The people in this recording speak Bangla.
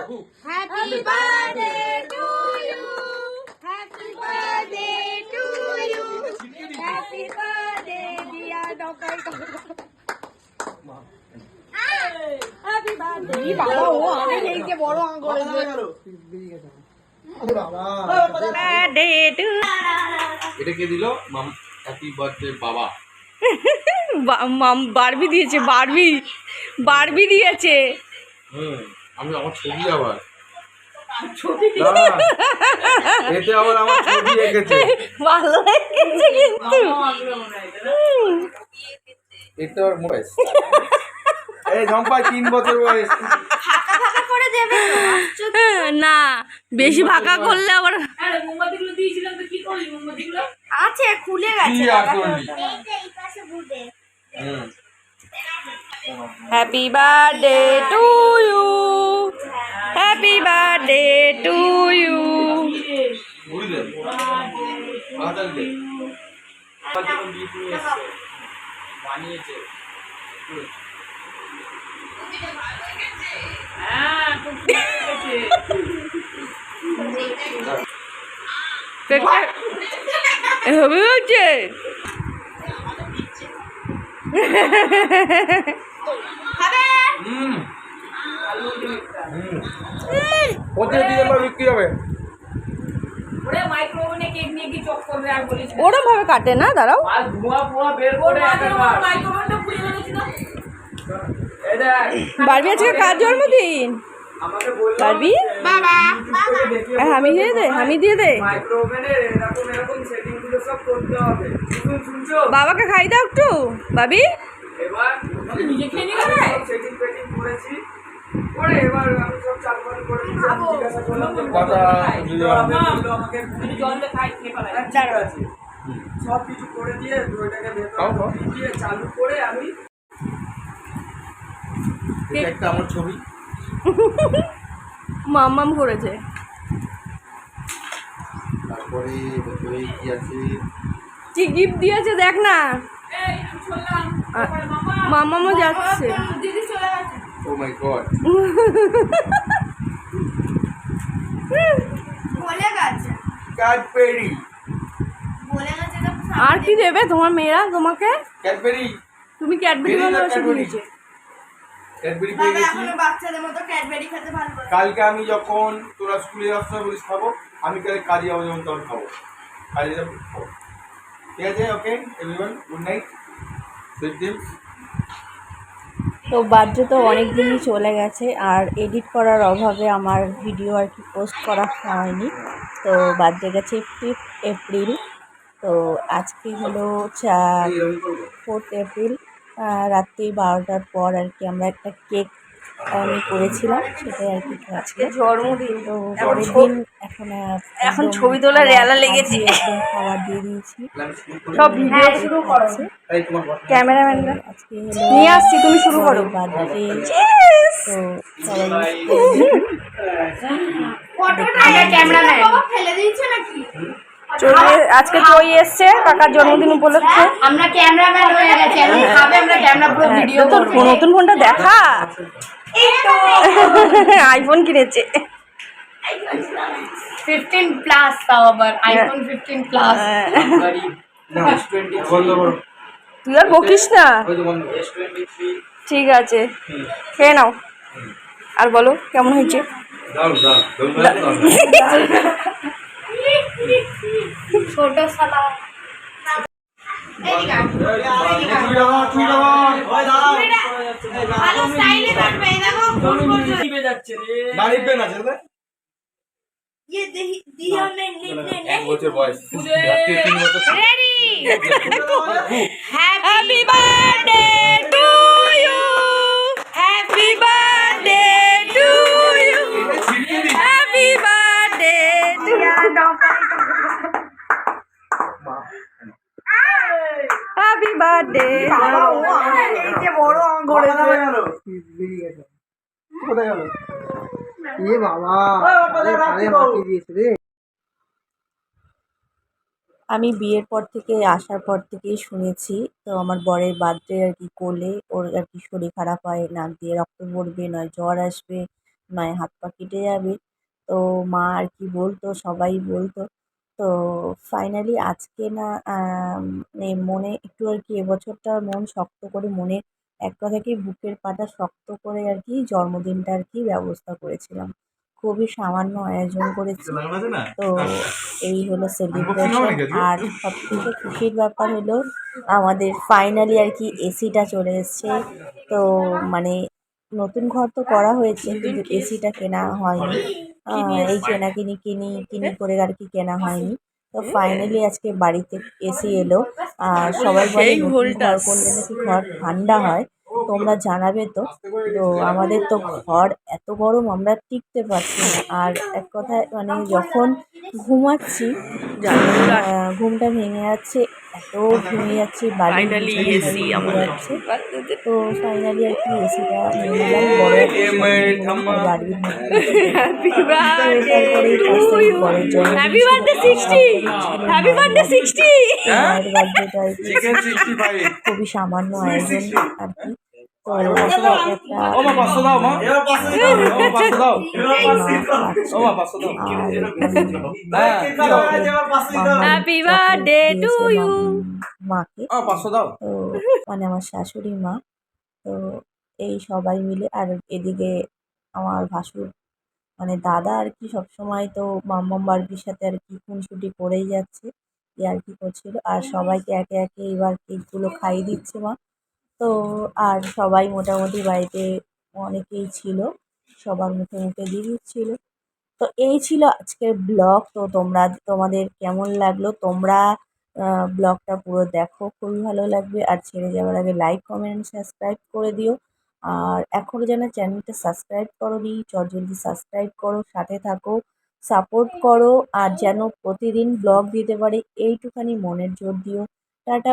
Happy birthday to you. Happy birthday to you. Happy birthday dear Dr. Happy birthday. বাবা ও আমি এই যে বড় আঙ্গুল birthday to এটা কে দিল মাম হ্যাপি বার্থডে বাবা মাম বারবি দিয়েছে বারবি দিয়েছে আমি আমার ছবি আবার না, এতে আবার আমার ছবি এঁকেছে ভালো লেগেছে কিন্তু এটা আর বয়স এই ঝম্পা 3 বছর বয়স করে দেবে না বেশি ভাকা করলে আবার আরে মোমবাতিগুলো দিয়েছিলাম তো কি করলি মোমবাতিগুলো আছে খুলে গেছে কি আর করলি এই পাশে বুঝে happy birthday to you happy birthday to you বুঝলে আদাল দে পাঁচজন দিয়ে নিয়ে এসেছে বানিয়েছে হ্যাঁ খুব সুন্দর হয়েছে হবে হচ্ছে ডিসেম্বর বিক্রি হবে ওরে মাইক্রোওভেনে কেক নিয়ে কি চক করবে আর বলিস ওরম ভাবে কাটে না দাঁড়াও আর ধোঁয়া পোড়া বের ওর করে একবার মাইক্রোওভেনটা পুড়িয়ে গেছিল এই দেখ বারবি আজকে কার জন্মদিন আমাকে বললো বারবি বাবা আমি দিয়ে দে মাইক্রোওভেনে এরকম সেটিং গুলো সব করতে হবে শুনছো বাবাকে খাই দাও একটু বাবি এবার নিজে খেয়ে নিয়ে গেলে সেটিং পেটিং করেছি পরে এবার আমি সব চালু করে জিজ্ঞাসা করলাম যে কথা আমাকে একটু জল দিয়ে খাই খেয়ে ফেলাই ঠিক আছে সব কিছু করে দিয়ে ওইটাকে ভেতরে দিয়ে চালু করে আমি এটা একটা আমার ছবি মাম করেছে তারপরে ভেতরে কি আছে কি গিফট দিয়েছে দেখ না এই আমি শুনলাম মামামও যাচ্ছে দিদি চলে গেছে ও মাই গড বলে গেছে ক্যাডবেরি বলে গেছে তো আর কি দেবে তোমার মেয়েরা তোমাকে ক্যাডবেরি তুমি ক্যাডবেরি ভালোবাসে দিয়েছে ক্যাডবেরি পেয়ে বাবা গেছি এখনো বাচ্চাদের মতো ক্যাডবেরি খেতে ভালোবাসে কালকে আমি যখন তোরা স্কুলে যাচ্ছ বলিস খাবো আমি কালকে কাজে যাবো যখন তখন খাবো কাজে যাবো খাবো ঠিক আছে ওকে everyone good night sweet dreams তো বার্থডে তো অনেক দিনই চলে গেছে আর এডিট করার অভাবে আমার ভিডিও আর কি পোস্ট করা হয়নি তো বার্থডে গেছে 5th এপ্রিল তো আজকে হলো 4th এপ্রিল রাত্রি 12টার পর আর কি আমরা একটা কেক আমি করেছিলাম সেটাই আর কি আজকে জন্মদিন তো পরের দিন এখন ছবি তোলার রেলা লেগেছে একদম খাবার দিয়ে দিয়েছি সব ভিডিও শুরু করছে ক্যামেরাম্যানরা আজকে নিয়ে আসছি তুমি শুরু করো বার্থডে তো সবাই আমরা ক্যামেরাম্যান বাবা ফেলে দিয়েছে নাকি আজকে চই এসছে কাকার জন্মদিন উপলক্ষে আমরা ক্যামেরাম্যান হয়ে গেছি এখন খাবে আমরা ক্যামেরা পুরো ভিডিও তোর নতুন ফোনটা দেখা আইফোন কিনেছে 15 প্লাস তাও আবার আইফোন 15 প্লাস তুই আর বকিস না ঠিক আছে খেয়ে নাও আর বলো কেমন হয়েছে ছোট সালা ভালো স্টাইলে কাটবে এই দেখো ফোন করছে যাচ্ছে রে দাঁড়িয়ে না ছেলে ये दिया में लिखने এক বছর বয়স 3 বছর ready happy birthday to you happy birthday to you happy birthday to happy birthday এই যে বড় আঙ্গুল কোথায় গেল এ বাবা মাটি দিয়েছে রে আমি বিয়ের পর থেকে আসার পর থেকেই শুনেছি তো আমার বরের বার্থডে আর কি করলে ওর আর কি শরীর খারাপ হয় নাক দিয়ে রক্ত পড়বে নয় জ্বর আসবে মায়ের হাত পা কেটে যাবে। তো মা আর কি বলতো, সবাই বলতো। তো ফাইনালি আজকে না মনে একটু আর কি এবছরটা মন শক্ত করে, মনে এক কথা কি বুকের পাটা শক্ত করে আর কি জন্মদিনটা আর কি ব্যবস্থা করেছিলাম। খুবই সামান্য আয়োজন করেছি। তো এই হলো সেলিব্রেশন। আর সবথেকে খুশির ব্যাপার হলো আমাদের ফাইনালি আর কি এসিটা চলে এসছে। তো মানে নতুন ঘর তো করা হয়েছে কিন্তু এসিটা কেনা হয়নি। এই কিনি করে আর কি কেনা হয়নি। তো ফাইনালি আজকে বাড়িতে এসি এলো। আর সবাই বলে নতুন ঘর করলে নাকি ঘর ঠান্ডা হয়। তোমরা জানাবে তো। তো আমাদের তো ঘর এত গরম আমরা টিকতে পারছি না। আর এক কথায় মানে যখন ঘুমাচ্ছি ঘুমটা ভেঙে যাচ্ছে, এত ঘেমে যাচ্ছি, বাড়ির বিছানা ভেঙে যাচ্ছে। তো ফাইনালি আর কি এসিটা নিয়ে নিলাম, বড় একটা শপিং মল আর বাড়ির মধ্যে। তারপরেই 5 তারিখ পরের জন্মদিন ছিল। মায়ের বার্থডেটা খুবই সামান্য আয়োজন আর কি। তো একটা ও মা 500 দাও মা। এবার 500 দাও। ও 500 দাও। এবার 500 দাও। ও মা 500 দাও। হ্যাপি বার্থডে টু ইউ মাকে। ও 500 দাও। তো মানে আমার শাশুড়ি মা। তো এই সবাই মিলে, আর এদিকে আমার ভাসুর মানে দাদা আর কি সবসময় তো মাম্মাম বার্বির সাথে আর কি খুনসুটি করেই যাচ্ছে, ইয়ার্কি করছিল। আর সবাইকে একে একে এবার কেকগুলো খাইয়ে দিচ্ছে মা। তো আর সবাই মোটামুটি বাড়িতে অনেকেই ছিল, সবার মুখে মুখে দিয়ে দিচ্ছিল। তো এই ছিল আজকের ব্লগ। তো তোমাদের কেমন লাগলো? তোমরা ব্লগটা পুরো দেখো, খুবই ভালো লাগবে। আর ছেড়ে যাওয়ার আগে লাইক, কমেন্ট, সাবস্ক্রাইব করে দিও। আর এখনও যেন চ্যানেলটা সাবস্ক্রাইব করোনি, জলদি সাবস্ক্রাইব করো, সাথে থাকো, সাপোর্ট করো। আর যেন প্রতিদিন ব্লগ দিতে পারি এইটুখানি মনের জোর দিও। টাটা।